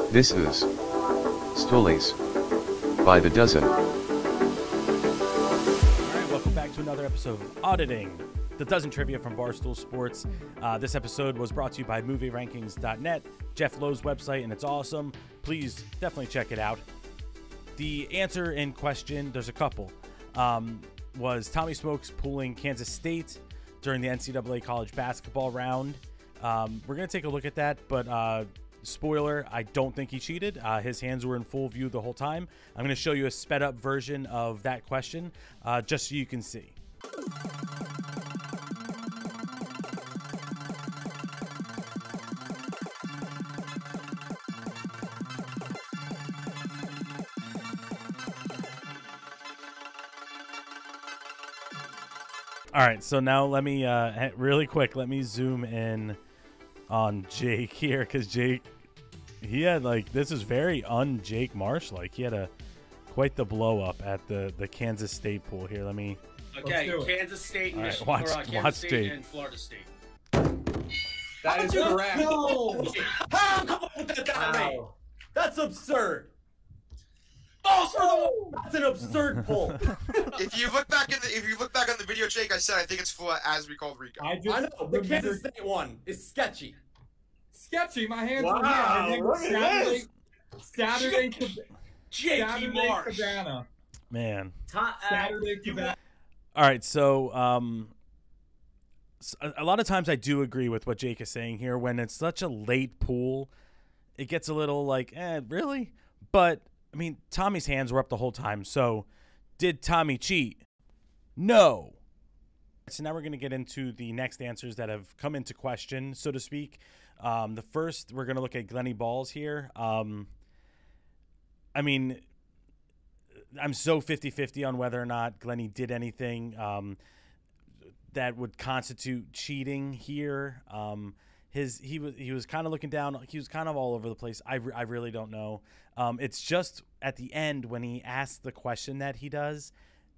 This is Stories by the dozen. All right, welcome back to another episode of Auditing the Dozen Trivia from Barstool Sports. This episode was brought to you by MovieRankings.net, Jeff Lowe's website, and it's awesome. Please definitely check it out. The answer in question, there's a couple, was Tommy Smokes pulling Kansas State during the NCAA college basketball round. We're going to take a look at that, but spoiler, I don't think he cheated. His hands were in full view the whole time. I'm going to show you a sped up version of that question just so you can see. All right, so now let me really quick, let me zoom in on Jake here, because Jake, he had this is very un-Jake Marsh, he had quite the blow up at the Kansas State pool here. Let me. Okay, Kansas State, and right, Kansas State Jake. and Florida State. That is correct. No! How? Come on with that guy. Wow. That's absurd. Balls for the. That's an absurd pull. If you look back on the video, Jake, I said I think it's for as we called Rico. I know the Kansas State one is sketchy. Sketchy. My hands Wow, were here. I think look at this. Saturday, Jakey Marsh. Cabana. Man. Saturday, Cabana. All right, so a lot of times I do agree with what Jake is saying here. When it's such a late pool, it gets a little really? But I mean, Tommy's hands were up the whole time. So did Tommy cheat? No. So now we're going to get into the next answers that have come into question, so to speak. The first, we're going to look at Glennie Balls here. I mean, I'm so 50-50 on whether or not Glennie did anything that would constitute cheating here. He was kind of looking down. He was kind of all over the place. I really don't know. It's just at the end when he asks the question that he does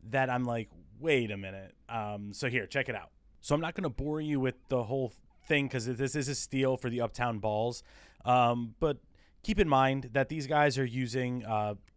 that I'm like, wait a minute. So here, check it out. So I'm not going to bore you with the whole thing because this is a steal for the Uptown Balls. But keep in mind that these guys are using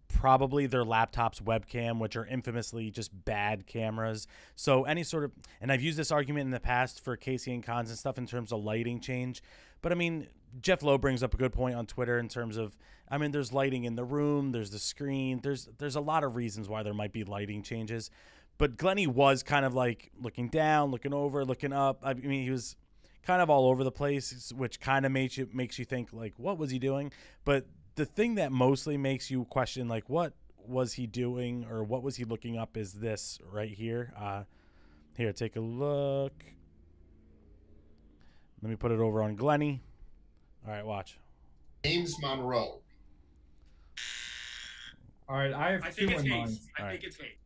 probably their laptop's webcam, which are infamously just bad cameras. So any sort of, and I've used this argument in the past for Casey and Cons and stuff in terms of lighting change. But I mean, Jeff Lowe brings up a good point on Twitter in terms of, I mean, there's lighting in the room, there's the screen, there's a lot of reasons why there might be lighting changes. But Glennie was kind of looking down, looking over, looking up. I mean, he was kind of all over the place, which kind of makes you think what was he doing? But the thing that mostly makes you question what was he doing or what was he looking up is this right here. Here, take a look. Let me put it over on Glennie. All right, watch. James Monroe. All right, I have two in mind. I think it's Hayes.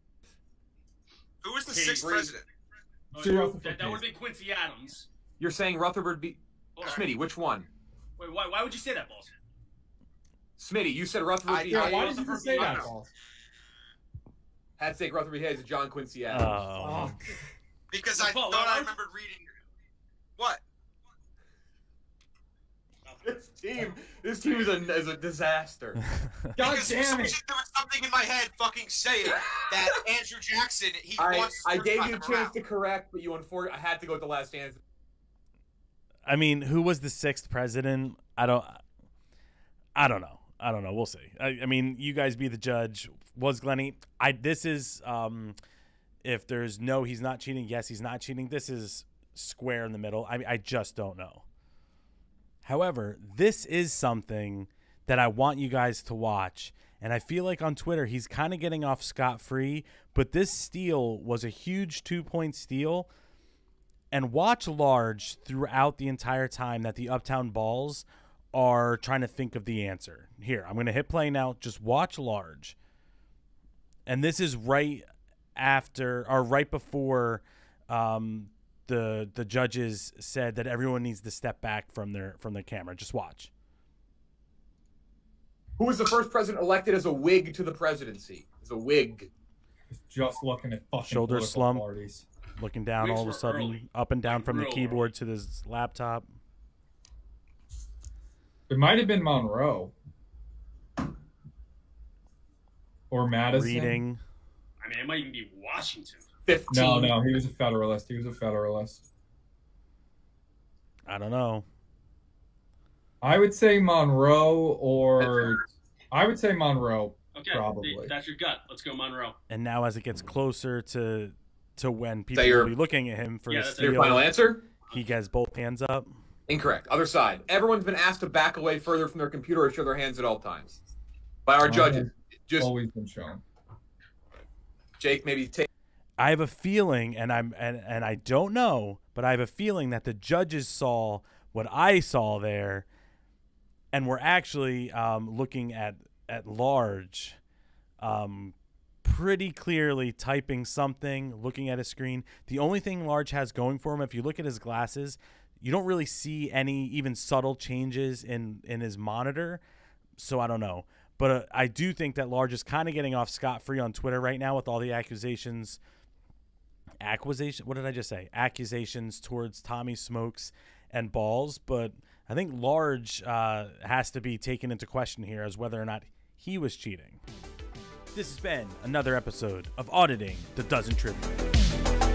Who was the sixth president? That would be Quincy Adams. You're saying Rutherford B. Right. Smitty, which one? Wait, why would you say that, Balls? Smitty, you said Rutherford B. Yeah, Hayes. why did you say that, Balls? Had to take Rutherford B. Hayes and John Quincy Adams. Oh. Because I thought I remembered reading. What? This team is a disaster. God Because damn it! there was something in my head fucking saying that Andrew Jackson, he wants to I gave you a him chance around. to correct, but I had to go with the last answer. I mean, who was the sixth president? I don't know. We'll see. I mean, you guys be the judge. Was Glennie? This is if there's no, he's not cheating. Yes, he's not cheating. This is square in the middle. I just don't know. However, this is something that I want you guys to watch. And I feel like on Twitter, he's kind of getting off scot-free. But this steal was a huge 2-point steal. And watch large throughout the entire time that the Uptown Balls are trying to think of the answer. Here, I'm going to hit play now. Just watch large. And this is right after or right before the judges said that everyone needs to step back from their camera. Just watch. Who was the first president elected as a Whig to the presidency? As a Whig. Just looking at fucking Shoulder political slump. parties. Looking down all of a sudden, early. up and down from the real keyboard to his laptop. It might have been Monroe. Or Madison. Reading. I mean, it might even be Washington. 15. No, he was a Federalist. I don't know. I would say Monroe Okay, probably. that's your gut. Let's go Monroe. And now as it gets closer to when people your- will be looking at him for Yeah, the that's steal, Your final answer? he gets both hands up. Incorrect. Other side. Everyone's been asked to back away further from their computer or show their hands at all times by our judges. Just Always been shown. Jake, maybe take. I have a feeling, and I don't know, but I have a feeling that the judges saw what I saw there, and we're actually looking at large, pretty clearly typing something, looking at a screen. The only thing Large has going for him, if you look at his glasses, you don't really see any even subtle changes in his monitor. So I don't know. But I do think that Large is kind of getting off scot-free on Twitter right now with all the accusations towards Tommy Smokes and Balls. But I think Large has to be taken into question here as whether or not he was cheating. This has been another episode of Auditing the Dozen Trivia.